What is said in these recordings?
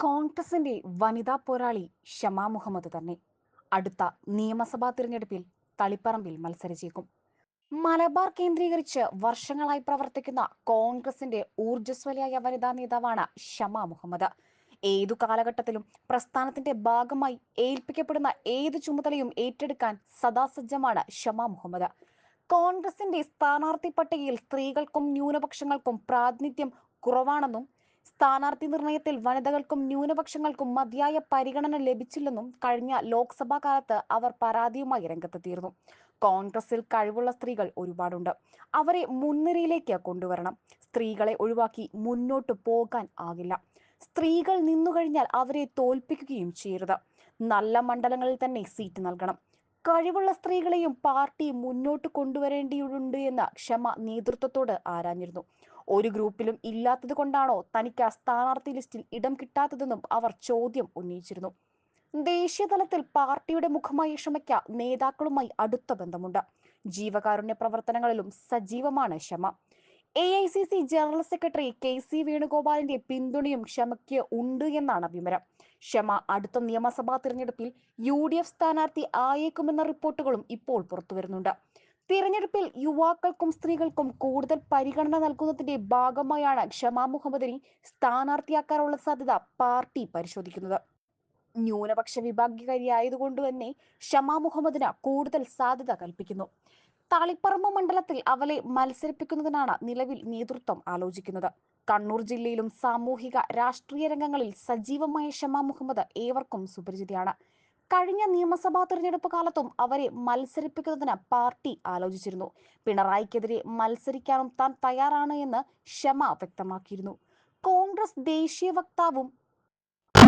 കോൺഗ്രസിന്റെ വനിതാ പോരാളി ഷമാ മുഹമ്മദ് തന്നെ അടുത്ത നിയമസഭാ തിരഞ്ഞെടുപ്പിൽ തളിപ്പറമ്പിൽ മത്സരിച്ചേക്കും. മലബാർ കേന്ദ്രീകരിച്ച് വർഷങ്ങളായി പ്രവർത്തിക്കുന്ന കോൺഗ്രസിന്റെ ഊർജ്ജസ്വലയായ വനിതാ നേതാവാണ് ഷമാ മുഹമ്മദ്. ഏതു കാലഘട്ടത്തിലും പ്രസ്ഥാനത്തിന്റെ ഭാഗമായി ഏൽപ്പിക്കപ്പെടുന്ന ഏത് ചുമതലയും ഏറ്റെടുക്കാൻ സദാസജ്ജമാണ് ഷമാ മുഹമ്മദ്. കോൺഗ്രസിന്റെ സ്ഥാനാർത്ഥി പട്ടികയിൽ സ്ത്രീകൾക്കും ന്യൂനപക്ഷങ്ങൾക്കും പ്രാതിനിധ്യം കുറവാണെന്നും സ്ഥാനാർത്ഥി നിർണയത്തിൽ വനിതകൾക്കും ന്യൂനപക്ഷങ്ങൾക്കും മതിയായ പരിഗണന ലഭിച്ചില്ലെന്നും കഴിഞ്ഞ ലോക്സഭാ കാലത്ത് അവർ പരാതിയുമായി രംഗത്തെത്തിയിരുന്നു. കോൺഗ്രസിൽ കഴിവുള്ള സ്ത്രീകൾ ഒരുപാടുണ്ട്. അവരെ മുൻനിരയിലേക്ക് കൊണ്ടുവരണം. സ്ത്രീകളെ ഒഴിവാക്കി മുന്നോട്ട് പോകാൻ ആകില്ല. സ്ത്രീകൾ നിന്നുകഴിഞ്ഞാൽ അവരെ തോൽപ്പിക്കുകയും ചെയ്യരുത്. നല്ല മണ്ഡലങ്ങളിൽ തന്നെ സീറ്റ് നൽകണം. കഴിവുള്ള സ്ത്രീകളെയും പാർട്ടി മുന്നോട്ട് കൊണ്ടുവരേണ്ടിയുണ്ട് എന്ന് ക്ഷമ നേതൃത്വത്തോട് ആരാഞ്ഞിരുന്നു. ഒരു ഗ്രൂപ്പിലും ഇല്ലാത്തത് കൊണ്ടാണോ തനിക്ക് ആ സ്ഥാനാർത്ഥി ലിസ്റ്റിൽ ഇടം കിട്ടാത്തതെന്നും അവർ ചോദ്യം ഉന്നയിച്ചിരുന്നു. ദേശീയ തലത്തിൽ പാർട്ടിയുടെ മുഖമായ ക്ഷമയ്ക്ക് നേതാക്കളുമായി അടുത്ത ബന്ധമുണ്ട്. ജീവകാരുണ്യ പ്രവർത്തനങ്ങളിലും സജീവമാണ് ക്ഷമ. AICC ജനറൽ സെക്രട്ടറി KC വേണുഗോപാലിന്റെ പിന്തുണയും ക്ഷമയ്ക്ക് ഉണ്ട് എന്നാണ് വിവരം. ക്ഷമ അടുത്ത നിയമസഭാ തിരഞ്ഞെടുപ്പിൽ UDF സ്ഥാനാർത്ഥി ആയേക്കുമെന്ന റിപ്പോർട്ടുകളും ഇപ്പോൾ പുറത്തുവരുന്നുണ്ട്. തിരഞ്ഞെടുപ്പിൽ യുവാക്കൾക്കും സ്ത്രീകൾക്കും കൂടുതൽ പരിഗണന നൽകുന്നതിന്റെ ഭാഗമായാണ് ഷമാ മുഹമ്മദിനെ സ്ഥാനാർത്ഥിയാക്കാനുള്ള സാധ്യത പാർട്ടി പരിശോധിക്കുന്നത്. ന്യൂനപക്ഷ വിഭാഗീയതയായതുകൊണ്ട് തന്നെ ഷമാ മുഹമ്മദിന് കൂടുതൽ സാധ്യത കൽപ്പിക്കുന്നു. തളിപ്പറമ്പ് മണ്ഡലത്തിൽ അവളെ മത്സരിപ്പിക്കുന്നതിനാണ് നിലവിൽ നേതൃത്വം ആലോചിക്കുന്നത്. കണ്ണൂർ ജില്ലയിലും സാമൂഹിക രാഷ്ട്രീയ രംഗങ്ങളിൽ സജീവമായ ഷമാ മുഹമ്മദ് ഏവർക്കും സുപരിചിതയാണ്. കഴിഞ്ഞ നിയമസഭാ തെരഞ്ഞെടുപ്പ് കാലത്തും അവരെ മത്സരിപ്പിക്കുന്നതിന് പാർട്ടി ആലോചിച്ചിരുന്നു. പിണറായിക്കെതിരെ മത്സരിക്കാനും താൻ തയ്യാറാണ് എന്ന് ഷമ വ്യക്തമാക്കിയിരുന്നു. കോൺഗ്രസ് ദേശീയ വക്താവും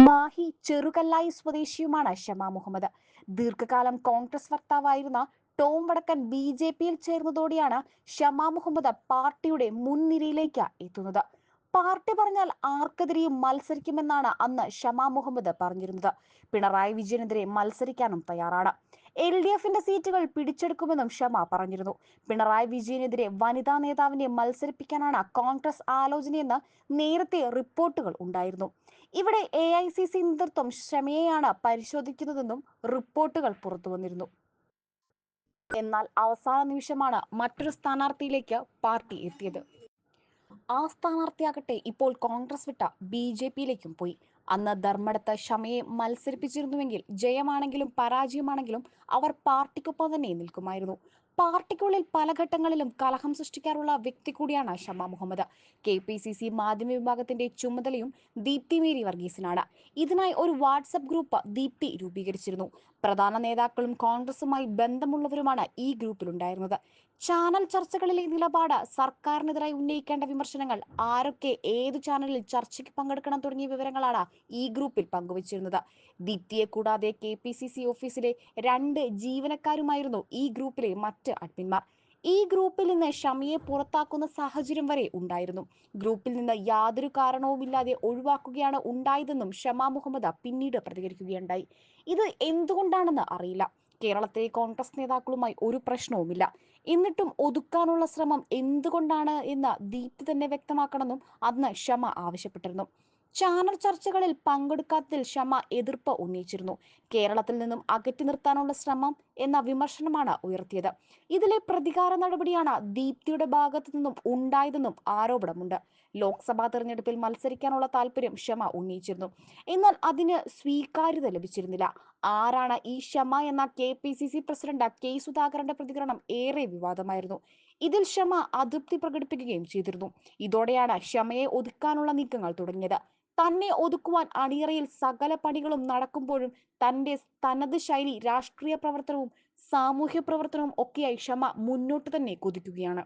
മാഹി ചെറുകല്ലായി സ്വദേശിയുമാണ് ഷമാ മുഹമ്മദ്. ദീർഘകാലം കോൺഗ്രസ് വക്താവായിരുന്ന ടോം വടക്കൻ BJPയിൽ ചേർന്നതോടെയാണ് ഷമാ മുഹമ്മദ് പാർട്ടിയുടെ മുൻനിരയിലേക്ക് എത്തുന്നത്. പാർട്ടി പറഞ്ഞാൽ ആർക്കെതിരെയും മത്സരിക്കുമെന്നാണ് അന്ന് ഷമാ മുഹമ്മദ് പറഞ്ഞിരുന്നത്. പിണറായി വിജയനെതിരെ മത്സരിക്കാനും തയ്യാറാണ്. LDFന്റെ സീറ്റുകൾ പിടിച്ചെടുക്കുമെന്നും ഷമ പറഞ്ഞിരുന്നു. പിണറായി വിജയനെതിരെ വനിതാ നേതാവിനെ മത്സരിപ്പിക്കാനാണ് കോൺഗ്രസ് ആലോചനയെന്ന് നേരത്തെ റിപ്പോർട്ടുകൾ ഉണ്ടായിരുന്നു. ഇവിടെ AICC നേതൃത്വം ക്ഷമയെയാണ് പരിശോധിക്കുന്നതെന്നും റിപ്പോർട്ടുകൾ പുറത്തുവന്നിരുന്നു. എന്നാൽ അവസാന നിമിഷമാണ് മറ്റൊരു സ്ഥാനാർത്ഥിയിലേക്ക് പാർട്ടി എത്തിയത്. ആ സ്ഥാനാർത്ഥിയാകട്ടെ ഇപ്പോൾ കോൺഗ്രസ് വിട്ട BJPയിലേക്കും പോയി. അന്ന് ധർമ്മടത്ത് ഷമയെ മത്സരിപ്പിച്ചിരുന്നുവെങ്കിൽ ജയമാണെങ്കിലും പരാജയമാണെങ്കിലും അവർ പാർട്ടിക്കൊപ്പം തന്നെ നിൽക്കുമായിരുന്നു. പാർട്ടിക്കുള്ളിൽ പല ഘട്ടങ്ങളിലും കലഹം സൃഷ്ടിക്കാറുള്ള വ്യക്തി കൂടിയാണ് ഷമാ മുഹമ്മദ്. KPCC മാധ്യമ വിഭാഗത്തിന്റെ ചുമതലയും ദീപ്തി മേരി വർഗീസിനാണ്. ഇതിനായി ഒരു വാട്സപ്പ് ഗ്രൂപ്പ് ദീപ്തി രൂപീകരിച്ചിരുന്നു. പ്രധാന നേതാക്കളും കോൺഗ്രസുമായി ബന്ധമുള്ളവരുമാണ് ഈ ഗ്രൂപ്പിലുണ്ടായിരുന്നത്. ചാനൽ ചർച്ചകളിലെ നിലപാട്, സർക്കാരിനെതിരായി ഉന്നയിക്കേണ്ട വിമർശനങ്ങൾ, ആരൊക്കെ ഏതു ചാനലിൽ ചർച്ചയ്ക്ക് പങ്കെടുക്കണം തുടങ്ങിയ വിവരങ്ങളാണ് ഈ ഗ്രൂപ്പിൽ പങ്കുവച്ചിരുന്നത്. ദീപ്തിയെ കൂടാതെ KPCC ഓഫീസിലെ 2 ജീവനക്കാരുമായിരുന്നു ഈ ഗ്രൂപ്പിലെ മറ്റ് അഡ്മിന്മാർ. ഈ ഗ്രൂപ്പിൽ നിന്ന് ഷമിയെ പുറത്താക്കുന്ന സാഹചര്യം വരെ ഉണ്ടായിരുന്നു. ഗ്രൂപ്പിൽ നിന്ന് യാതൊരു കാരണവുമില്ലാതെ ഒഴിവാക്കുകയാണ് ഉണ്ടായതെന്നും ഷമാ മുഹമ്മദ് പിന്നീട് പ്രതികരിക്കുകയുണ്ടായി. ഇത് എന്തുകൊണ്ടാണെന്ന് അറിയില്ല. കേരളത്തിലെ കോൺഗ്രസ് നേതാക്കളുമായി ഒരു പ്രശ്നവുമില്ല. എന്നിട്ടും ഒതുക്കാനുള്ള ശ്രമം എന്തുകൊണ്ടാണ് എന്ന് ദീപ്തി തന്നെ വ്യക്തമാക്കണമെന്നും അന്ന് ഷമ ആവശ്യപ്പെട്ടിരുന്നു. ചാനൽ ചർച്ചകളിൽ പങ്കെടുക്കാത്തതിൽ ഷമ എതിർപ്പ് ഉന്നയിച്ചിരുന്നു. കേരളത്തിൽ നിന്നും അകറ്റി നിർത്താനുള്ള ശ്രമം എന്ന വിമർശനമാണ് ഉയർത്തിയത്. ഇതിലെ പ്രതികാര നടപടിയാണ് ദീപ്തിയുടെ ഭാഗത്തു നിന്നും ഉണ്ടായതെന്നും ആരോപണമുണ്ട്. ലോക്സഭാ തെരഞ്ഞെടുപ്പിൽ മത്സരിക്കാനുള്ള താല്പര്യം ഷമ ഉന്നയിച്ചിരുന്നു. എന്നാൽ അതിന് സ്വീകാര്യത ലഭിച്ചിരുന്നില്ല. ആരാണ് ഈ ഷമ എന്ന KPCC പ്രസിഡന്റ് K സുധാകരന്റെ പ്രതികരണം ഏറെ വിവാദമായിരുന്നു. ഇതിൽ ഷമ അതൃപ്തി പ്രകടിപ്പിക്കുകയും ചെയ്തിരുന്നു. ഇതോടെയാണ് ഷമയെ ഒതുക്കാനുള്ള നീക്കങ്ങൾ തുടങ്ങിയത്. തന്നെ ഒതുക്കുവാൻ അണിയറയിൽ സകല പണികളും നടക്കുമ്പോഴും തന്റെ തനത് ശൈലി, രാഷ്ട്രീയ പ്രവർത്തനവും സാമൂഹ്യ പ്രവർത്തനവും ഒക്കെയായി ഷമ മുന്നോട്ട് തന്നെ കുതിക്കുകയാണ്.